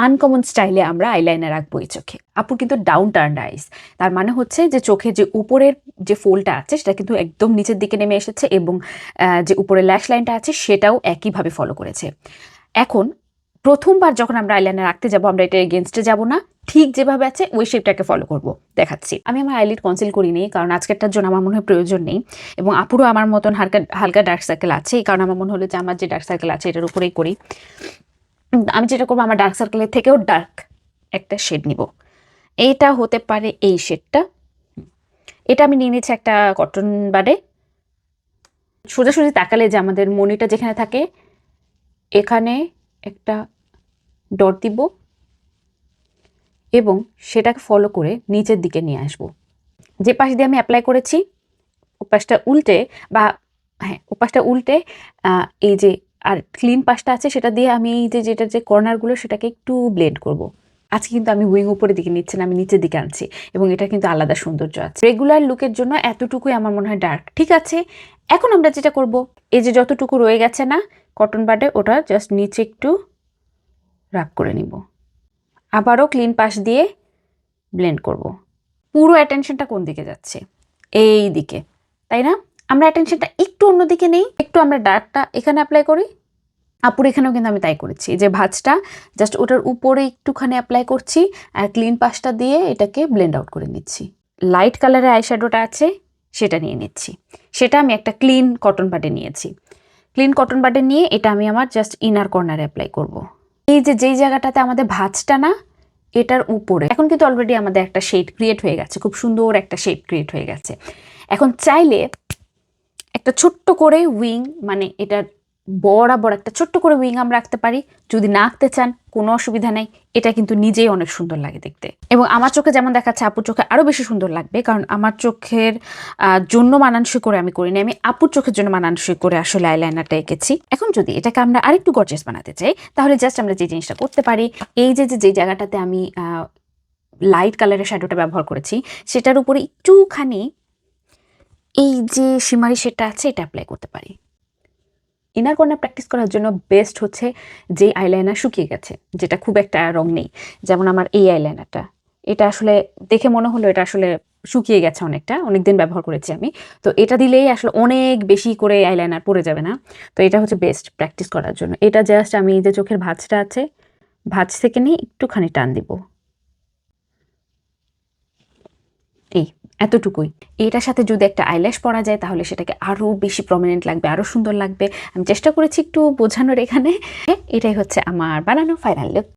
Uncommon স্টাইলে আমরা eyeliner রাখবো এই চোখে। আপু কিন্তু ডাউন টার্ন আইস, তার মানে হচ্ছে যে চোখে যে উপরের যে ফোলটা আছে সেটা কিন্তু একদম নিচের দিকে নেমে এসেছে এবং যে উপরের ল্যাশ লাইনটা আছে সেটাও একইভাবে ফলো করেছে। এখন প্রথমবার যখন আমরা আইলাইনার রাখতে যাবো আমরা এটা এগেনস্টে যাব না, ঠিক যেভাবে আছে ওই শেপটাকে ফলো করব। দেখাচ্ছি, আমি আমার আইলিড কনসিল করিনি কারণ আজকেরটার জন্য আমার মনে হয় প্রয়োজন নেই, এবং আপুরও আমার মতন হালকা হালকা ডার্ক সার্কেল আছে, এই কারণে আমার মনে হলো যে আমার যে ডার্ক সার্কেল আছে এটার উপরেই করি। আমি যেটা করবো, আমার ডার্ক সার্কেলের থেকেও ডার্ক একটা শেড নিব। এইটা হতে পারে এই শেডটা। এটা আমি নিয়ে নিচ্ছি একটা কটন বাডে। সোজাসুজি তাকালে যে আমাদের মনিটা যেখানে থাকে এখানে একটা ডট দিব এবং সেটাকে ফলো করে নিচের দিকে নিয়ে আসব। যে পাশ দিয়ে আমি অ্যাপ্লাই করেছি ওপাশটা উল্টে, বা হ্যাঁ ওপাশটা উল্টে এই যে আর ক্লিন পাশটা আছে সেটা দিয়ে আমি এই যে যেটা যে কর্নারগুলো সেটাকে একটু ব্লেন্ড করব। আজকে কিন্তু আমি উইং উপরের দিকে নিচ্ছি না, আমি নিচের দিকে আনছি, এবং এটা কিন্তু আলাদা সৌন্দর্য আছে। রেগুলার লুকের জন্য এতটুকুই আমার মনে হয় ডার্ক ঠিক আছে। এখন আমরা যেটা করব, এই যে যতটুকু রয়ে গেছে না কটন বাডে, ওটা জাস্ট নিচে একটু রাগ করে নিব, আবারও ক্লিন পাশ দিয়ে ব্লেন্ড করব। পুরো অ্যাটেনশনটা কোন দিকে যাচ্ছে? এই দিকে, তাই না? আমরা অ্যাটেনশনটা একটু অন্যদিকে নেই, একটু আমরা ডার্কটা এখানে অ্যাপ্লাই করি। আপুর এখানেও কিন্তু আমি তাই করেছি, যে ভাঁজটা জাস্ট ওটার উপরে একটুখানি অ্যাপ্লাই করছি আর ক্লিন পাশটা দিয়ে এটাকে ব্লেন্ড আউট করে নিচ্ছি। লাইট কালারের আইশ্যাডোটা আছে সেটা নিয়ে নিচ্ছি, সেটা আমি একটা ক্লিন কটন বাডে নিয়েছি। ক্লিন কটন বাডে নিয়ে এটা আমি আমার জাস্ট ইনার কর্নারে অ্যাপ্লাই করব। এই যে যেই জায়গাটাতে আমাদের ভাঁজটা না এটার উপরে এখন কিন্তু অলরেডি আমাদের একটা শেড ক্রিয়েট হয়ে গেছে, খুব সুন্দর একটা শেড ক্রিয়েট হয়ে গেছে। এখন চাইলে একটা ছোট্ট করে উইং, মানে এটার বরাবর একটা ছোট্ট করে উইং আমরা রাখতে পারি। যদি না আঁকতে চান কোনো অসুবিধা নেই, এটা কিন্তু নিজেই অনেক সুন্দর লাগে দেখতে, এবং আমার চোখে যেমন দেখাচ্ছে আপুর চোখে আরও বেশি সুন্দর লাগবে, কারণ আমার চোখের জন্য মানানসই করে আমি করিনি, আমি আপুর চোখের জন্য মানানসই করে আসলে আইলাইনারটা এঁকেছি। এখন যদি এটাকে আমরা আরেকটু গর্জিয়াস বানাতে চাই তাহলে জাস্ট আমরা যে জিনিসটা করতে পারি, এই যে জায়গাটাতে আমি লাইট কালারের শ্যাডোটা ব্যবহার করেছি সেটার উপরে একটুখানি এই যে শিমারি শেডটা আছে এটা অ্যাপ্লাই করতে পারি। ইনার কর্নার প্র্যাকটিস করার জন্য বেস্ট হচ্ছে যে আইলাইনার শুকিয়ে গেছে, যেটা খুব একটা রং নেই, যেমন আমার এই আইলাইনারটা, এটা আসলে দেখে মনে হলো এটা আসলে শুকিয়ে গেছে অনেকটা, অনেকদিন ব্যবহার করেছি আমি, তো এটা দিলেই আসলে অনেক বেশি করে আইলাইনার পড়ে যাবে না। তো এটা হচ্ছে বেস্ট প্র্যাকটিস করার জন্য। এটা জাস্ট আমি যে চোখের ভাঁজটা আছে ভাঁজ থেকে নিয়ে একটুখানি টান দিব, এই এতটুকুই। এটার সাথে যদি একটা আইল্যাশ পরা যায় তাহলে সেটাকে আরও বেশি প্রমিনেন্ট লাগবে, আরও সুন্দর লাগবে। আমি চেষ্টা করেছি একটু বোঝানোর এখানে। এটাই হচ্ছে আমার বানানো ফাইনাল লুক।